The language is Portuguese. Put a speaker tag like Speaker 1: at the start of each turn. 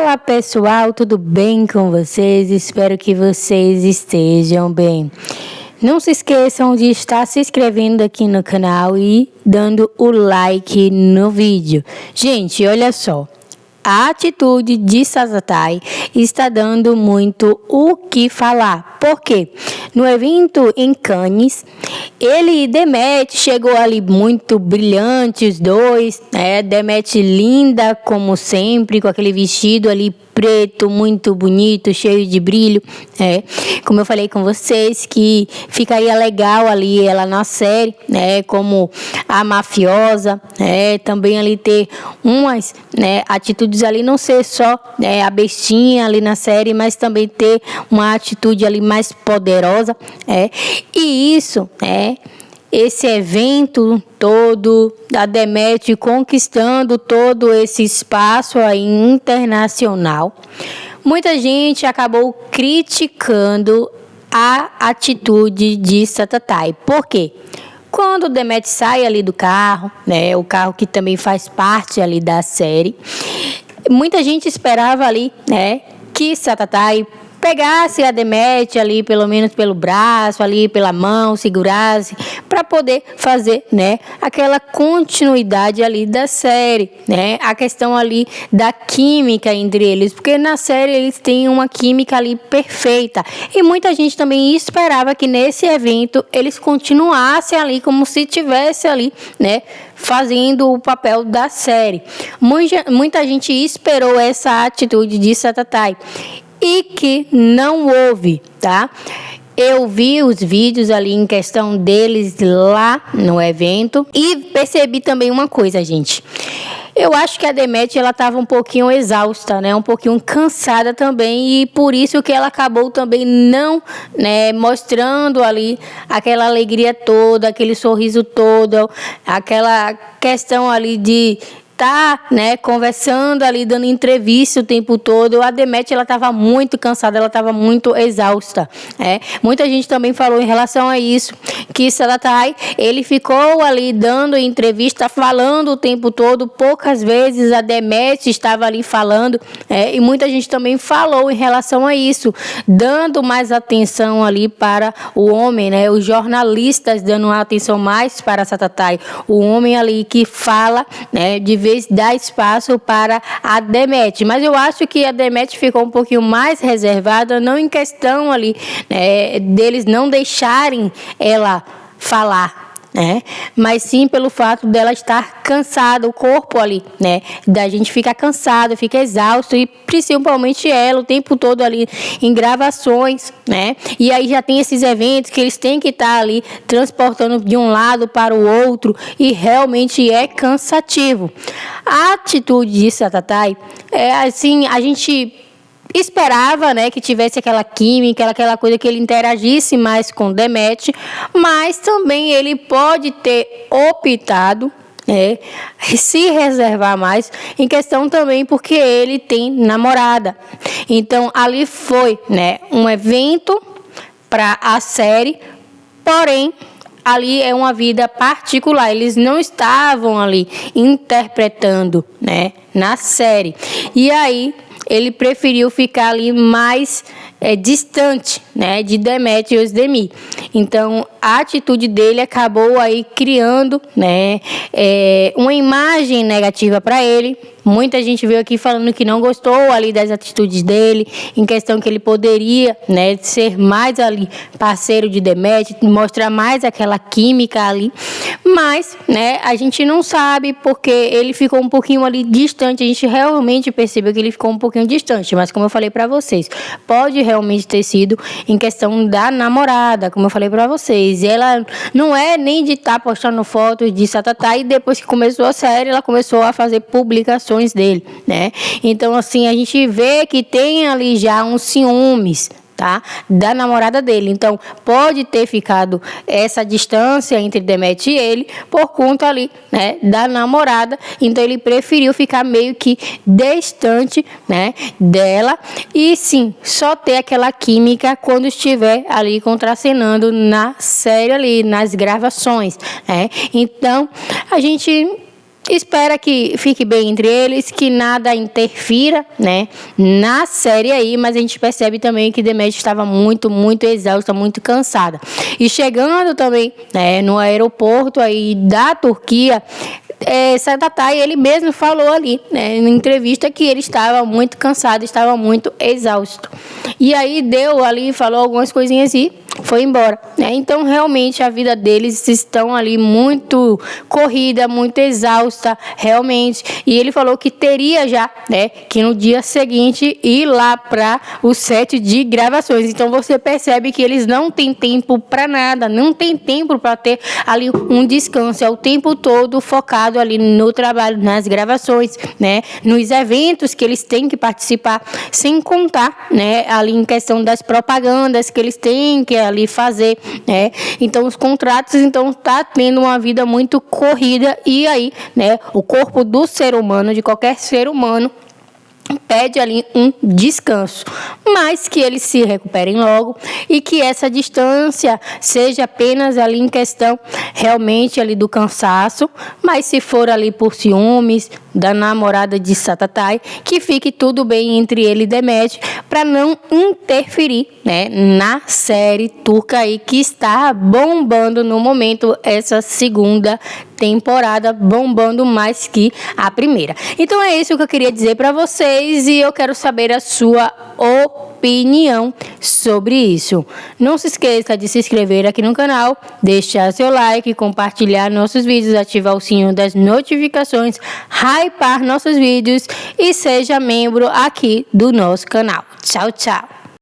Speaker 1: Olá pessoal, tudo bem com vocês? Espero que vocês estejam bem. Não se esqueçam de estar se inscrevendo aqui no canal e dando o like no vídeo. Gente, olha só. A atitude de Satatai está dando muito o que falar. Por quê? No evento em Cannes, ele e Demet chegou ali muito brilhante, os dois, né? Demet linda como sempre, com aquele vestido ali preto, muito bonito, cheio de brilho, como eu falei com vocês, que ficaria legal ali ela na série, como a mafiosa, também ali ter umas, atitudes ali, não ser só a bestinha ali na série, mas também ter uma atitude ali mais poderosa, e isso, esse evento todo da Demet conquistando todo esse espaço aí internacional, muita gente acabou criticando a atitude de Satatai. Por quê? Quando Demet sai ali do carro, o carro que também faz parte ali da série, muita gente esperava ali, que Satatai pegasse a Demet ali, pelo menos pelo braço, ali pela mão, segurasse, para poder fazer, aquela continuidade ali da série, a questão ali da química entre eles, porque na série eles têm uma química ali perfeita, e muita gente também esperava que nesse evento eles continuassem ali como se tivesse ali, fazendo o papel da série. Muita gente esperou essa atitude de Satatai, e que não houve, tá? Eu vi os vídeos ali em questão deles lá no evento e percebi também uma coisa, gente. Eu acho que a Demet, ela estava um pouquinho exausta, um pouquinho cansada também, e por isso que ela acabou também não, mostrando ali aquela alegria toda, aquele sorriso todo, aquela questão ali de conversando ali, dando entrevista o tempo todo. A Demet, ela estava muito cansada, ela estava muito exausta. Muita gente também falou em relação a isso, que Satatai, ele ficou ali dando entrevista, falando o tempo todo, poucas vezes a Demet estava ali falando, e muita gente também falou em relação a isso, dando mais atenção ali para o homem, os jornalistas dando uma atenção mais para Satatai, o homem ali que fala, de vez dar espaço para a Demet. Mas eu acho que a Demet ficou um pouquinho mais reservada, não em questão ali, deles não deixarem ela falar, mas sim pelo fato dela estar cansada, o corpo ali, da gente fica cansado, fica exausto, e principalmente ela o tempo todo ali em gravações, e aí já tem esses eventos que eles têm que estar ali transportando de um lado para o outro, e realmente é cansativo. A atitude de Satatai é assim, a gente esperava, que tivesse aquela química, aquela coisa, que ele interagisse mais com Demet, mas também ele pode ter optado, se reservar mais, em questão também porque ele tem namorada. Então ali foi, um evento para a série, porém ali é uma vida particular, eles não estavam ali interpretando, na série. E aí ele preferiu ficar ali mais distante, de Demet e Özdemir. Então, a atitude dele acabou aí criando, uma imagem negativa para ele. Muita gente veio aqui falando que não gostou ali das atitudes dele, em questão que ele poderia, ser mais ali parceiro de Demet, mostrar mais aquela química ali. Mas, a gente não sabe, porque ele ficou um pouquinho ali distante. A gente realmente percebeu que ele ficou um pouquinho distante. Mas, como eu falei para vocês, pode realmente ter sido em questão da namorada, como eu falei para vocês. Ela não é nem de estar postando fotos de Satatai, e depois que começou a série, ela começou a fazer publicações dele, Então, assim, a gente vê que tem ali já uns ciúmes, da namorada dele. Então, pode ter ficado essa distância entre Demet e ele por conta ali, da namorada. Então, ele preferiu ficar meio que distante, dela, e sim, só ter aquela química quando estiver ali contracenando na série ali, nas gravações, Então, a gente espera que fique bem entre eles, que nada interfira, né, na série aí, mas a gente percebe também que Demétrio estava muito exausta, muito cansada. E chegando também, né, no aeroporto aí da Turquia, Satatai, ele mesmo falou ali, né, na entrevista, que ele estava muito cansado, estava muito exausto. E aí deu ali, falou algumas coisinhas e foi embora, né? Então realmente a vida deles estão ali muito corrida, muito exausta, realmente. E ele falou que teria já, né, que no dia seguinte ir lá para o set de gravações. Então você percebe que eles não têm tempo para nada, não tem tempo para ter ali um descanso, é o tempo todo focado ali no trabalho, nas gravações, né, nos eventos que eles têm que participar, sem contar, né, ali em questão das propagandas que eles têm que ali fazer, né? Então os contratos, então tá tendo uma vida muito corrida, e aí, né, o corpo do ser humano, de qualquer ser humano, pede ali um descanso, mas que eles se recuperem logo e que essa distância seja apenas ali em questão realmente ali do cansaço, mas se for ali por ciúmes da namorada de Satatai, que fique tudo bem entre ele e Demétrio, para não interferir, né, na série turca aí que está bombando no momento, essa segunda temporada, bombando mais que a primeira. Então é isso que eu queria dizer para vocês, e eu quero saber a sua opinião sobre isso. Não se esqueça de se inscrever aqui no canal, deixar seu like, compartilhar nossos vídeos, ativar o sininho das notificações, hypar nossos vídeos e seja membro aqui do nosso canal. Tchau, tchau!